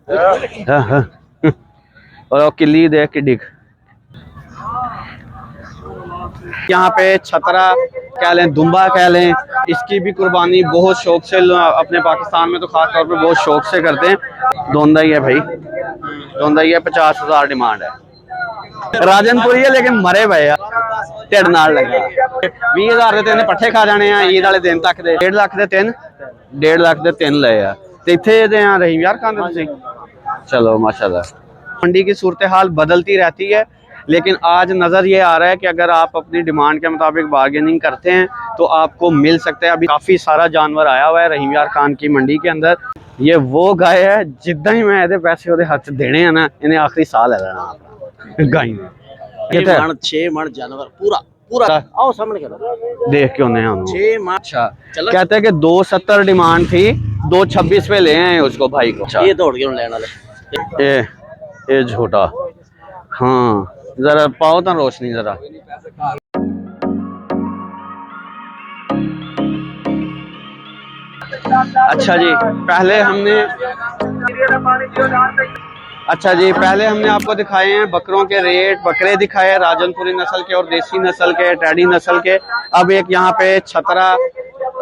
हाँ हाँ। और किली देख के डिग यहाँ पे छतरा कह लें, दुम्बा कह लें, इसकी भी कुर्बानी बहुत शौक से अपने पाकिस्तान में तो खास तौर पे बहुत शौक से करते हैं। दोंदा ही है भाई, दोंदा ही है। 50,000 डिमांड है। राजनपुरी है लेकिन मरे भाई ढिड नाल लगा। 20,000 ਦੇ ਤਿੰਨ ਪੱਠੇ ਖਾ ਜਾਣੇ ਆ ईद वाले दिन तक ਦੇ। 1.5 ਲੱਖ ਦੇ ਤਿੰਨ, 1.5 ਲੱਖ ਦੇ ਤਿੰਨ ਲਏ ਆ ਤੇ ਇੱਥੇ ਦੇ ਆ ਰਹੀਮ यार कहां ਤੁਸੀਂ। चलो माशाल्लाह। मंडी की सूरत हाल बदलती रहती है, लेकिन आज नज़र ये आ रहा है कि अगर आप अपनी डिमांड के मुताबिक बार्गेनिंग करते हैं तो आपको मिल सकता है। अभी काफ़ी सारा जानवर आया हुआ है रहीम यार खान की मंडी के अंदर। ये वो गाय है जिदा ही मैं ये पैसे वो हथ देने हैं ना, इन्हें आखिरी साल है लेना अपना गाय ने। 6 मण जानवर पूरा पूरा आओ सामने करो देख के उन्हें हम 6 मण। अच्छा कहते हैं कि 270 डिमांड थी, 226 पे ले आए उसको भाई को। ये दौड़ गए लेने वाले। ये झोटा। हाँ जरा पाओ तो रोशनी जरा। अच्छा जी पहले हमने आपको दिखाए हैं बकरों के रेट। बकरे दिखाए हैं राजनपुरी नस्ल के और देसी नस्ल के, टैडी नस्ल के। अब एक यहाँ पे छतरा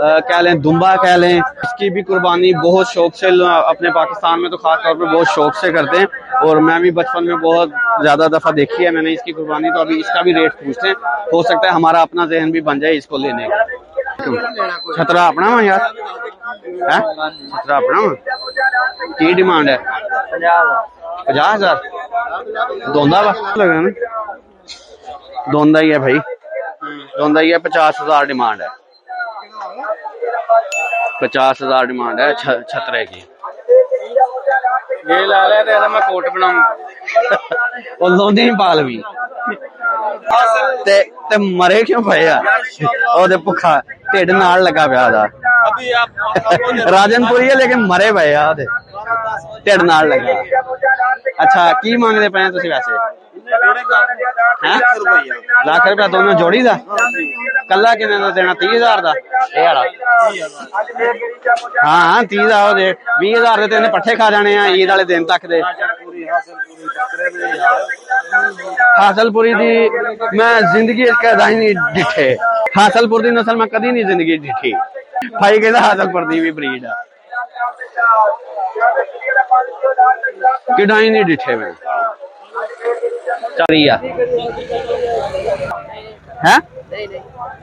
कह लें, दुम्बा कह लें, इसकी भी कुर्बानी बहुत शौक से अपने पाकिस्तान में तो खास तौर पे बहुत शौक से करते हैं। और मैं भी बचपन में बहुत ज्यादा दफा देखी है मैंने इसकी कुर्बानी। तो अभी इसका भी रेट पूछते हैं, हो सकता है हमारा अपना जहन भी बन जाए इसको लेने का। छतरा अपना वहाँ यार है, छतरा अपना वहाँ की डिमांड है 50,000। दोंदा वा लगा ना, दोंदा ही है भाई, दोंदा ही है। 50,000 डिमांड है, 50,000 डिमांड है छतरे की। ये ला लिया मैं कोट बनाऊंगा और लोंदी पाल भी ते मरे क्यों पे आ भुखा ढिड नाल लगा पिया राजनपुरी है लेकिन मरे पे आ ढिड नाल लगा। अच्छा की मांगते पे तुम वैसे? लाख रुपया दोनों जोड़ी का? कला कि देना 30,000 का? हाँ 30,000 दे 20,000 के पट्ठे खा जाने ईद वाले दिन तक दे। हासलपुरी दी मैं जिंदगी कदी नहीं डिठे। हासलपुर की नस्ल मैं कदी नहीं जिंदगी डिठी। भाई कहता हासलपुर की भी ब्रीड है, किडाई नहीं डिठे मैं। चलिया है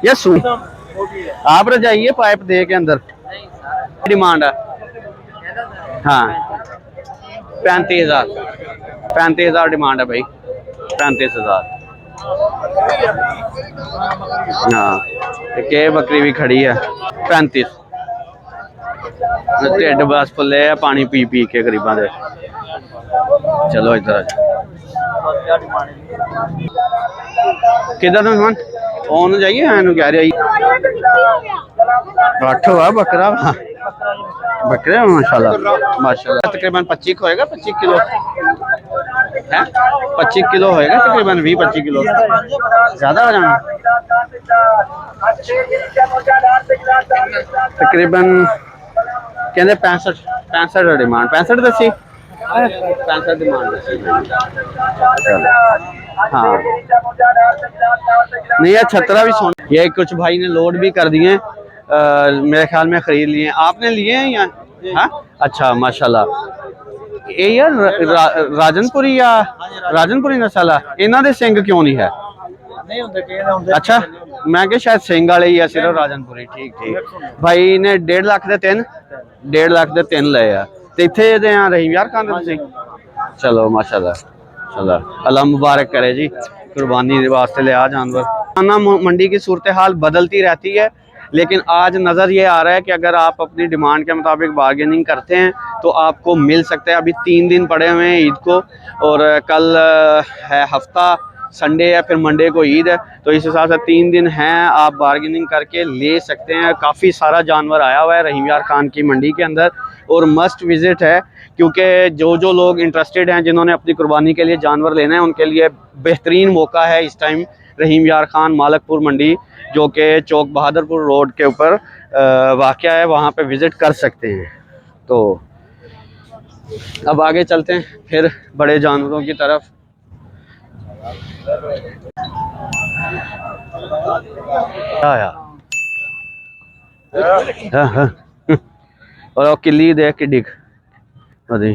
ये सू आप रजाइए पाइप दे के अंदर। डिमांड है हाँ 35,000, 35,000 डिमांड है भाई, 35,000। हाँ के बकरी भी खड़ी है 35। ढिड बस फुले है पानी पी पी के गरीबा दे। चलो इधर किधर मेहमान ओन जाइए कह रही 8 हुआ बकरा। बकरे माशाल्लाह माशाल्लाह। तकरीबन 25 होएगा, 25 किलो है, 25 किलो होएगा तकरीबन, 20-25 किलो ज्यादा हो जाना तकरीबन। कहते 65 डिमांड, 65 दसी 65 डिमांड दसी। हाँ नहीं यार छतरा भी सोना। ये कुछ भाई ने लोड भी कर दिए, मेरे ख्याल में खरीद लिए। आपने लिए हैं या? हाँ अच्छा माशाल्लाह। ये यार राजनपुरी या राजनपुरी नस्ल है, इन्हों दे सिंग क्यों नहीं है? अच्छा मैं क्या शायद सिंग वाले ही है सिर्फ राजनपुरी। ठीक ठीक भाई ने 1.5 लाख दे तीन, 1.5 लाख दे तीन लए आ ते इत्थे दे आ रहीम यार कहां दे। चलो माशाल्लाह, चलो अल्लाह मुबारक करे जी, कुर्बानी वास्ते ले आ जानवर। मंडी की सूरत हाल बदलती रहती है, लेकिन आज नज़र ये आ रहा है कि अगर आप अपनी डिमांड के मुताबिक बार्गेनिंग करते हैं तो आपको मिल सकता है। अभी 3 दिन पड़े हुए हैं ईद को, और कल है हफ्ता, संडे है, फिर मंडे को ईद है। तो इस हिसाब से 3 दिन हैं, आप बार्गेनिंग करके ले सकते हैं। काफ़ी सारा जानवर आया हुआ है रहीम यार खान की मंडी के अंदर, और मस्ट विज़िट है, क्योंकि जो लोग इंटरेस्टेड हैं, जिन्होंने अपनी कुर्बानी के लिए जानवर लेना है, उनके लिए बेहतरीन मौका है इस टाइम। रहीम यार खान मालकपुर मंडी, जो कि चौक बहादुरपुर रोड के ऊपर वाक़या है, वहाँ पे विज़िट कर सकते हैं। तो अब आगे चलते हैं फिर बड़े जानवरों की तरफ। आया हाँ हाँ और किली देख के डिग अरे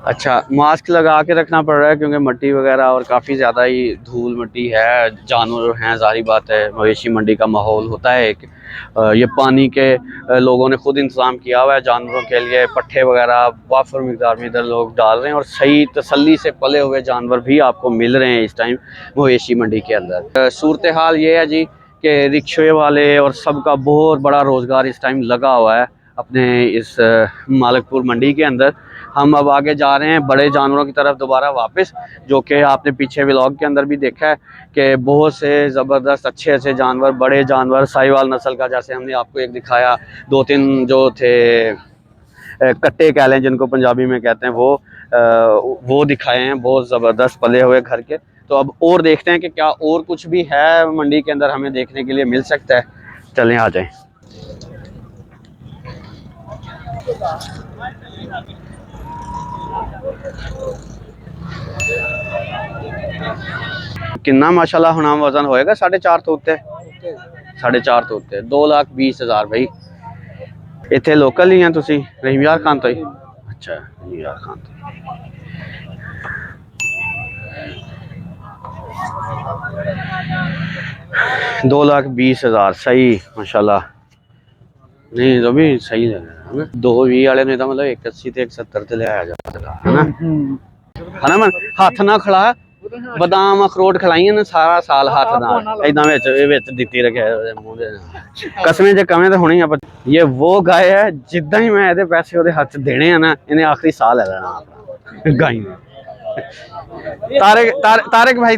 अच्छा मास्क लगा के रखना पड़ रहा है क्योंकि मिट्टी वगैरह और काफ़ी ज़्यादा ही धूल मिट्टी है, जानवर हैं, जाहिर बात है मवेशी मंडी का माहौल होता है एक। ये पानी के लोगों ने खुद इंतज़ाम किया हुआ है जानवरों के लिए, पट्ठे वगैरह वाफर मिकदार में इधर लोग डाल रहे हैं और सही तसल्ली से पले हुए जानवर भी आपको मिल रहे हैं इस टाइम मवेशी मंडी के अंदर। सूरत हाल ये है जी कि रिक्शे वाले और सबका बहुत बड़ा रोज़गार इस टाइम लगा हुआ है अपने इस मालिकपुर मंडी के अंदर। हम अब आगे जा रहे हैं बड़े जानवरों की तरफ दोबारा वापस, जो कि आपने पीछे व्लॉग के अंदर भी देखा है कि बहुत से ज़बरदस्त अच्छे अच्छे जानवर, बड़े जानवर साहिवाल नस्ल का, जैसे हमने आपको एक दिखाया, 2-3 जो थे कट्टे कह लें जिनको पंजाबी में कहते हैं, वो दिखाए हैं, बहुत ज़बरदस्त पले हुए घर के। तो अब और देखते हैं कि क्या और कुछ भी है मंडी के अंदर हमें देखने के लिए मिल सकता है। चलें आ जाएं। किन्ना माशाल्लाह हुना वजन होएगा? 4.5 तो उत्ते 4.5 तो उत्ते 2,20,000 भाई। इतने लोकल ही हैं तुसी रहीम यार खान तो ही? अच्छा रहीम यार खान तो 2,20,000 सही माशाल्लाह। नहीं तो भी सही लग रहा है ना। 220 वाले ने तो मतलब 81 ते 170 ते लिया जाता है ना मन हाथ ना खड़ा बादाम अखरोट खिलाइए ना सारा साल हाथ ना इदा दिती रखे कसमें जे कमें तो होनी है। ये वो गाय है जिदा ही मैं ये पैसे वो हाथ देने हैं ना इन्हें आखिरी साल है लेना गाय ने। तारक भाई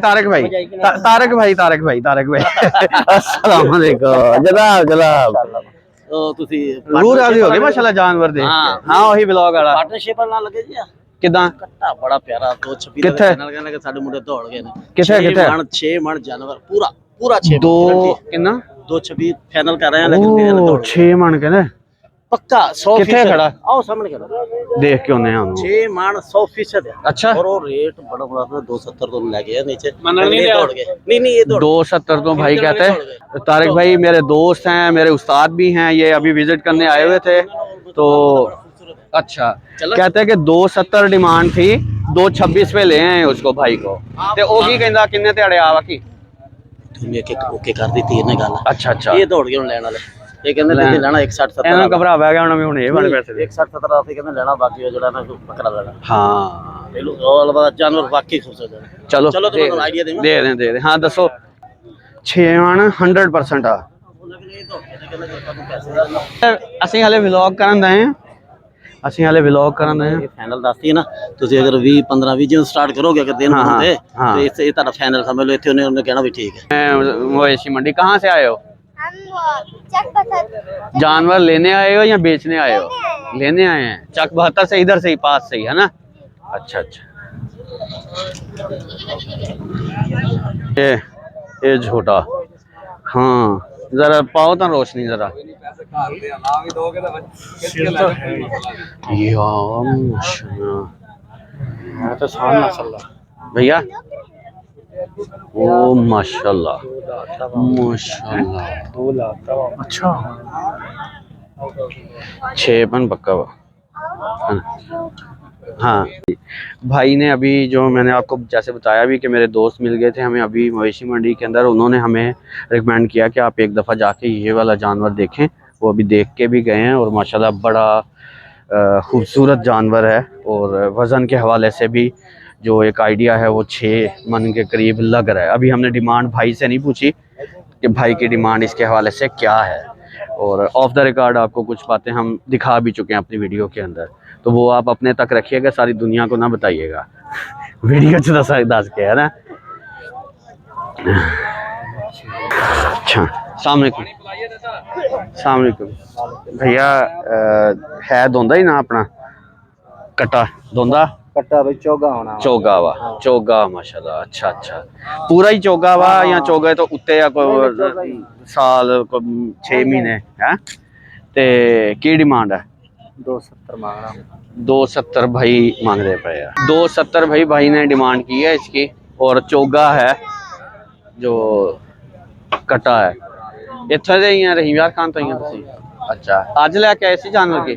अस्सलाम वालेकुम जनाब जनाब रूह राजी हो गए माशाल्लाह जानवर देख के। हां वही ब्लॉग वाला पार्टनरशिप ना लगे जी किदा कट्टा बड़ा प्यारा 226 चैनल कहने के साडे मुंडे दौड़ गए ने किथे 6 मण जानवर पूरा पूरा 6 दो कितना 226 फाइनल कर रहे हैं लेकिन 6 मण कहने पक्का 100% किथे खड़ा आओ सामने करो देख के होने हम 6 मण 100% अच्छा और वो रेट बड़ा बड़ा 270 तो ले गया नीचे नहीं दौड़ गए नहीं ये 270 तो भाई कहते हैं। तारिक भाई मेरे दोस्त हैं, मेरे उस्ताद भी हैं, ये अभी विजिट करने आए हुए थे तो अच्छा कहते हैं कि 270 डिमांड थी, 226 पे ले आए उसको भाई को ते ओ की कहंदा किन्ने ध्याड़े आवा की तुमने के ओके कर दी थी ने गल। अच्छा अच्छा ये दौड़ गए लेने वाले ये कहंदे लेके लेना 160-70 ਇਹਨਾਂ ਘਬਰਾਵਾ ਗਿਆ ਹੁਣ ਵੀ ਹੁਣ ਇਹ ਵਾਲੇ ਪੈਸੇ 160-70 ਅਸੀਂ ਕਹਿੰਦੇ ਲੈਣਾ बाकी ਜਿਹੜਾ ਨਾ ਬੱਕਰਾ ਲੈਣਾ ਹਾਂ ਲੈ ਲੋ ਉਹ ਵਾਲਾ जानवर बाकी खूबसूरत है। चलो चलो ਤੁਹਾਨੂੰ ਆਈਡੀਆ ਦੇ ਦੇ ਹਾਂ ਦੱਸੋ 6 ਮਣ 100% ਆ ਅਸੀਂ ਹਲੇ ਵਲੌਗ ਕਰਨ ਦਏ ਆ ਅਸੀਂ ਹਲੇ ਵਲੌਗ ਕਰਨ ਦਏ ਆ ਫਾਈਨਲ ਦੱਸਦੀ ਹੈ ਨਾ ਤੁਸੀਂ ਅਗਰ 20-15-20 ਜਿਉਂ ਸਟਾਰਟ ਕਰੋਗੇ ਅਗਰ ਦਿਨ ਬਣਾਉਂਦੇ ਤੇ ਇਹ ਤੁਹਾਡਾ ਫਾਈਨਲ ਸਮਝ ਲਓ ਇੱਥੇ ਉਹਨੇ ਕਹਿਣਾ भी ठीक है। मवेशी मंडी कहाँ से आए हो? जानवर लेने आए हो या बेचने आए हो? लेने आए हैं चक 72 से इधर से ही पास से ही है ना। अच्छा अच्छा ये झोटा हाँ जरा पाओ तो रोशनी जरा भैया ओ माशाल्लाह माशाल्लाह अच्छा 6 पन पक्का हुआ हाँ भाई ने अभी जो मैंने आपको जैसे बताया भी कि मेरे दोस्त मिल गए थे हमें अभी मवेशी मंडी के अंदर, उन्होंने हमें रिकमेंड किया कि आप एक दफ़ा जाके ये वाला जानवर देखें। वो अभी देख के भी गए हैं और माशाल्लाह बड़ा खूबसूरत जानवर है और वज़न के हवाले से भी जो एक आइडिया है वो 6 मन के करीब लग रहा है। अभी हमने डिमांड भाई से नहीं पूछी कि भाई की डिमांड इसके हवाले से क्या है और ऑफ द रिकॉर्ड आपको कुछ बातें हम दिखा भी चुके हैं अपनी वीडियो के अंदर, तो वो आप अपने तक रखिएगा, सारी दुनिया को ना बताइएगा वीडियो च दस के है ना। अच्छा अस्सलाम वालेकुम भैया है दोंदा ही ना अपना कट्टा दोंदा कट्टा भाई चोगा होना चोगा वा चोगा माशाल्लाह अच्छा अच्छा पूरा ही चोगा वा या चोगा तो उत्ते या कोई साल को 6 महीने है ਤੇ ਕੀ ਡਿਮਾਂਡ ਹੈ 270 मांग रहा हूँ। 270 भाई मांग रहे पे यार 270 भाई ने डिमांड की है इसकी और चोगा है जो कटा है इत्थे दे ही हैं रहीमयार खान तो ही हैं तुसीं अच्छा ਅੱਜ ਲੈ ਕੇ ਆਏ ਸੀ ਜਾਨਵਰ ਕੇ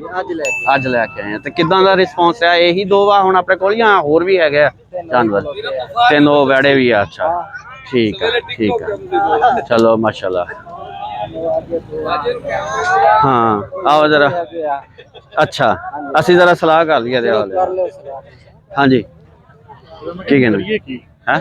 ਅੱਜ ਲੈ ਕੇ ਆਏ ਆ ਤੇ ਕਿਦਾਂ ਦਾ ਰਿਸਪੌਂਸ ਹੈ ਇਹੀ ਦੋ ਵਾ ਹੁਣ ਆਪਣੇ ਕੋਲ ਜਾਂ ਹੋਰ ਵੀ ਹੈਗੇ ਆ ਜਾਨਵਰ ਤਿੰਨ ਉਹ ਵੜੇ ਵੀ ਆ ਅੱਛਾ ਠੀਕ ਹੈ ਚਲੋ ਮਾਸ਼ਾਅੱਲਾ हाँ आओ जरा अच्छा ਅਸੀਂ जरा सलाह कर लिया हाँ जी की कहना है